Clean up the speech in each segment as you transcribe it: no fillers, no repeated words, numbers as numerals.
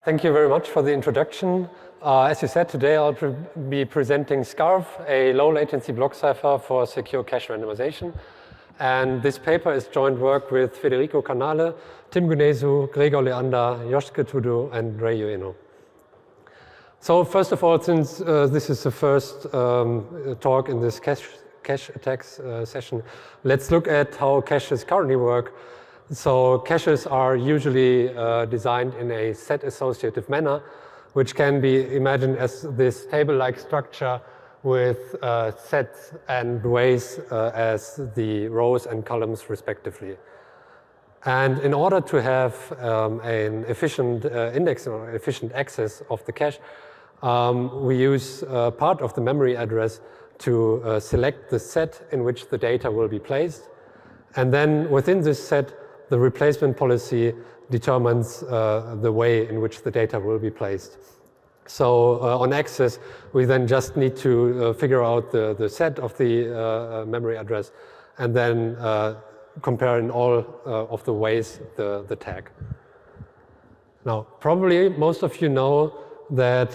Thank you very much for the introduction. As you said, today I'll be presenting SCARF, a low-latency block cipher for secure cache randomization. And this paper is joint work with Federico Canale, Tim Güneysu, Gregor, Leander, Yosuke, Todo, and Ueno. So first of all, since this is the first talk in this cache attacks session, let's look at how caches currently work. So caches are usually designed in a set associative manner, which can be imagined as this table-like structure with sets and ways as the rows and columns respectively. And in order to have an efficient index or efficient access of the cache, we use part of the memory address to select the set in which the data will be placed. And then within this set, the replacement policy determines the way in which the data will be placed. So on access, we then just need to figure out the set of the memory address and then compare in all of the ways the tag. Now, probably most of you know that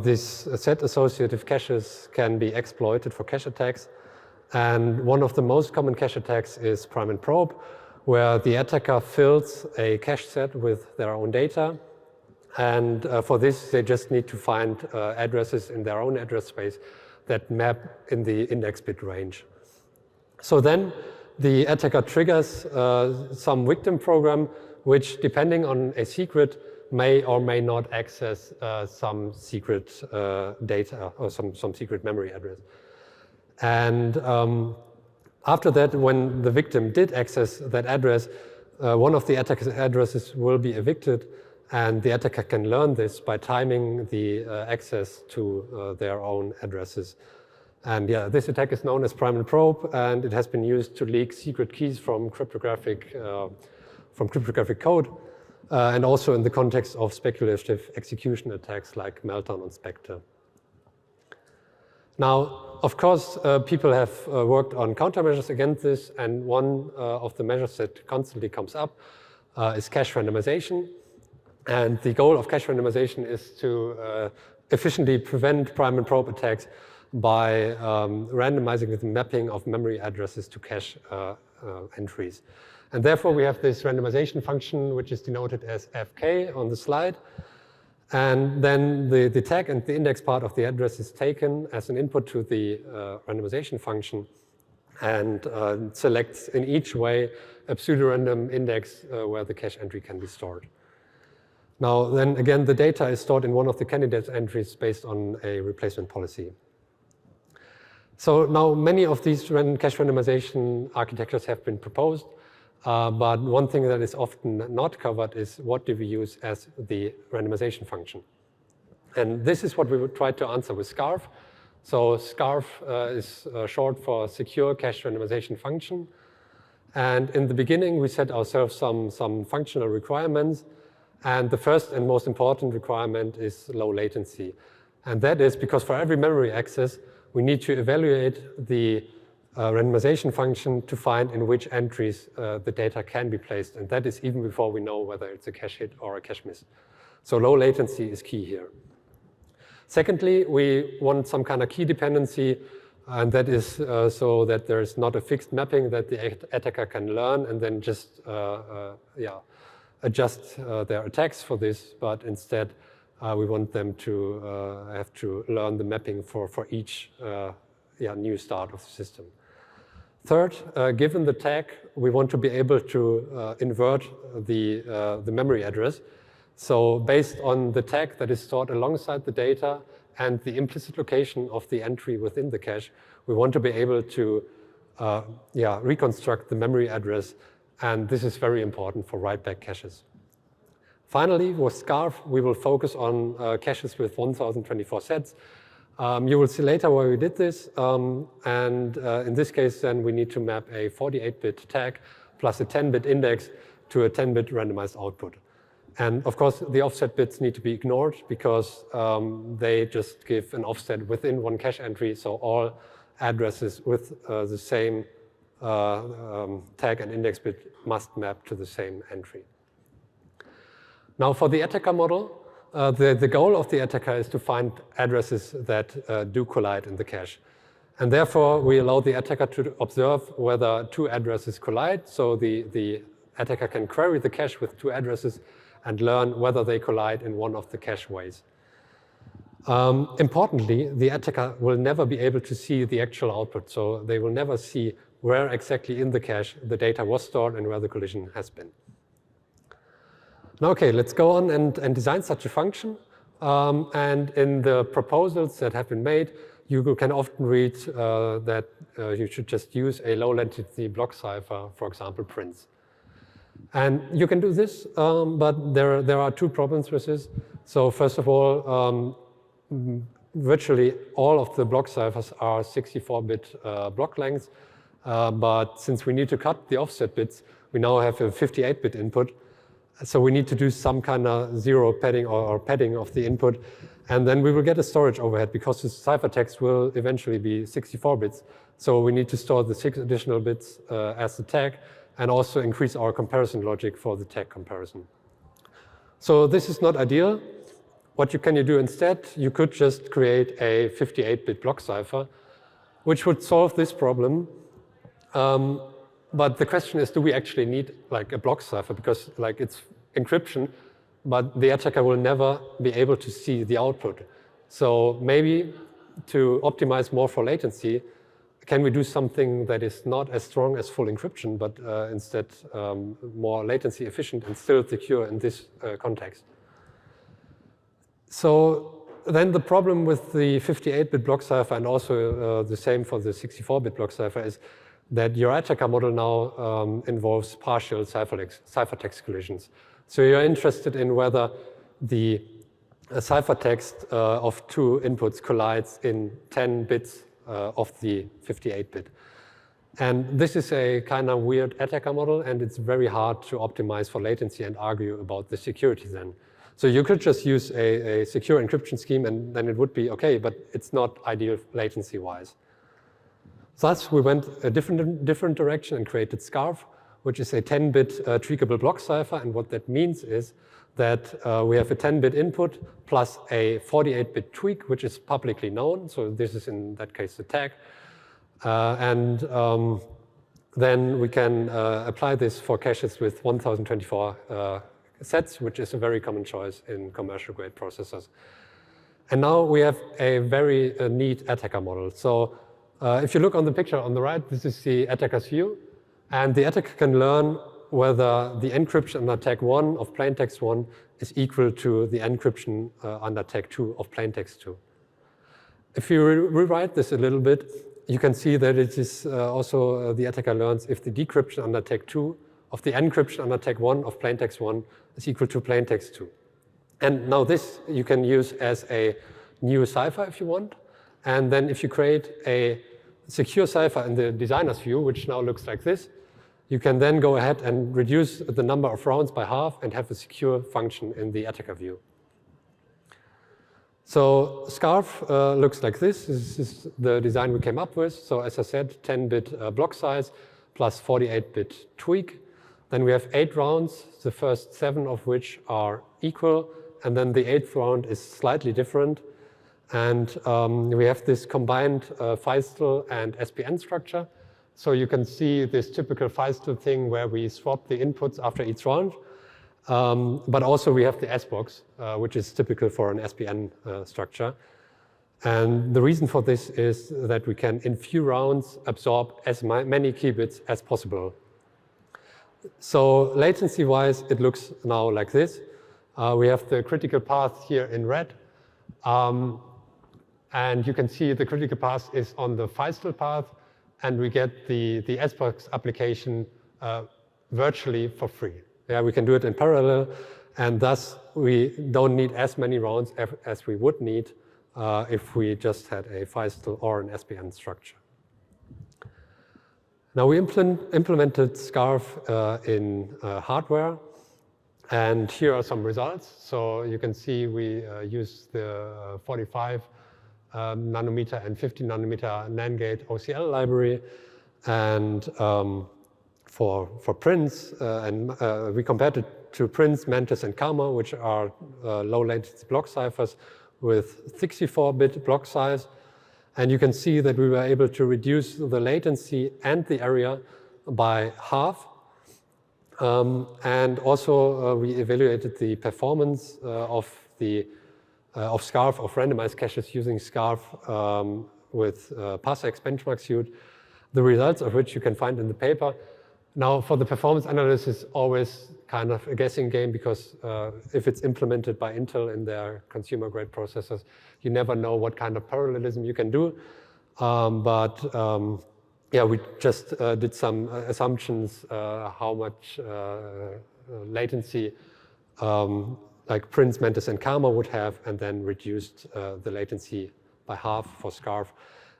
this set associative caches can be exploited for cache attacks. And one of the most common cache attacks is prime and probe, where the attacker fills a cache set with their own data. And for this, they just need to find addresses in their own address space that map in the index bit range. So then the attacker triggers some victim program, which, depending on a secret, may or may not access some secret data or some secret memory address. And after that, when the victim did access that address, one of the attacker's addresses will be evicted, and the attacker can learn this by timing the access to their own addresses. And yeah, this attack is known as prime and probe, and it has been used to leak secret keys from cryptographic code, and also in the context of speculative execution attacks like Meltdown and Spectre. Now, of course, people have worked on countermeasures against this, and one of the measures that constantly comes up is cache randomization. And the goal of cache randomization is to efficiently prevent prime and probe attacks by randomizing the mapping of memory addresses to cache entries. And therefore, we have this randomization function, which is denoted as fk on the slide. And then the tag and the index part of the address is taken as an input to the randomization function and selects in each way a pseudo-random index where the cache entry can be stored. Now, then again, the data is stored in one of the candidate entries based on a replacement policy. So now many of these cache randomization architectures have been proposed. But one thing that is often not covered is what do we use as the randomization function. And this is what we would try to answer with SCARF. So SCARF is short for Secure Cache Randomization Function. And in the beginning, we set ourselves some functional requirements. And the first and most important requirement is low latency. And that is because for every memory access, we need to evaluate the randomization function to find in which entries the data can be placed. And that is even before we know whether it's a cache hit or a cache miss. So low latency is key here. Secondly, we want some kind of key dependency, and that is so that there's not a fixed mapping that the attacker can learn and then just adjust their attacks for this, but instead we want them to have to learn the mapping for each new start of the system. Third, given the tag, we want to be able to invert the memory address. So based on the tag that is stored alongside the data and the implicit location of the entry within the cache, we want to be able to reconstruct the memory address. And this is very important for write-back caches. Finally, with SCARF, we will focus on caches with 1024 sets. You will see later why we did this. And in this case, then we need to map a 48-bit tag plus a 10-bit index to a 10-bit randomized output. And of course, the offset bits need to be ignored because they just give an offset within one cache entry. So all addresses with the same tag and index bit must map to the same entry. Now, for the attacker model, the goal of the attacker is to find addresses that do collide in the cache. And therefore, we allow the attacker to observe whether two addresses collide. So the attacker can query the cache with two addresses and learn whether they collide in one of the cache ways. Importantly, the attacker will never be able to see the actual output. So they will never see where exactly in the cache the data was stored and where the collision has been. Now, okay, let's go on and design such a function. And in the proposals that have been made, you can often read that you should just use a low-latency block cipher, for example, prints. And you can do this, but there are two problems with this. So first of all, virtually all of the block ciphers are 64-bit block lengths. But since we need to cut the offset bits, we now have a 58-bit input. So we need to do some kind of zero padding or padding of the input. And then we will get a storage overhead because the ciphertext will eventually be 64 bits. So we need to store the 6 additional bits as the tag and also increase our comparison logic for the tag comparison. So this is not ideal. What can you do instead? You could just create a 58-bit block cipher, which would solve this problem. But the question is, do we actually need like a block cipher? Because like it's encryption, but the attacker will never be able to see the output. So maybe to optimize more for latency, can we do something that is not as strong as full encryption, but instead more latency efficient and still secure in this context? So then the problem with the 58-bit block cipher and also the same for the 64-bit block cipher is that your attacker model now involves partial ciphertext collisions. So you're interested in whether the ciphertext of two inputs collides in 10 bits of the 58-bit. And this is a kind of weird attacker model, and it's very hard to optimize for latency and argue about the security then. So you could just use a secure encryption scheme, and then it would be okay, but it's not ideal latency-wise. Thus, we went a different direction and created Scarf, which is a 10-bit tweakable block cipher. And what that means is that we have a 10-bit input plus a 48-bit tweak, which is publicly known. So this is, in that case, the tag. Then we can apply this for caches with 1024 sets, which is a very common choice in commercial-grade processors. And now we have a very neat attacker model. So if you look on the picture on the right, this is the attacker's view. And the attacker can learn whether the encryption under tag 1 of plaintext 1 is equal to the encryption under tag 2 of plaintext 2. If you rewrite this a little bit, you can see that it is also the attacker learns if the decryption under tag 2 of the encryption under tag 1 of plaintext 1 is equal to plaintext 2. And now this you can use as a new cipher if you want. And then if you create a secure cipher in the designer's view, which now looks like this, you can then go ahead and reduce the number of rounds by half and have a secure function in the attacker view. So Scarf looks like this. This is the design we came up with. So as I said, 10-bit block size plus 48-bit tweak. Then we have 8 rounds, the first 7 of which are equal. And then the 8th round is slightly different. And we have this combined Feistel and SPN structure. So you can see this typical Feistel thing where we swap the inputs after each round. But also we have the S-box, which is typical for an SPN structure. And the reason for this is that we can, in few rounds, absorb as many key bits as possible. So latency-wise, it looks now like this. We have the critical path here in red. And you can see the critical path is on the Feistel path, and we get the S-box application virtually for free. Yeah, we can do it in parallel, and thus we don't need as many rounds as we would need if we just had a Feistel or an SPN structure. Now we implemented Scarf in hardware, and here are some results. So you can see we use the 45 nanometer and 50 nanometer NAND gate OCL library, and for prints, and we compared it to Prince, Mantis, and Karma, which are low latency block ciphers with 64-bit block size. And you can see that we were able to reduce the latency and the area by half. And also we evaluated the performance of SCARF, of randomized caches using SCARF with ParseX benchmark suite, the results of which you can find in the paper. Now, for the performance analysis, always kind of a guessing game, because if it's implemented by Intel in their consumer-grade processors, you never know what kind of parallelism you can do. Yeah, we just did some assumptions how much latency like Prince, Mantis, and Karma would have, and then reduced the latency by half for SCARF.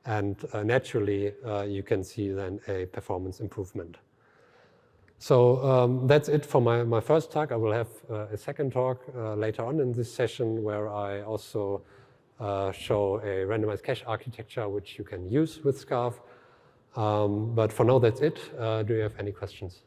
And naturally, you can see then a performance improvement. So that's it for my first talk. I will have a second talk later on in this session, where I also show a randomized cache architecture which you can use with SCARF. But for now, that's it. Do you have any questions?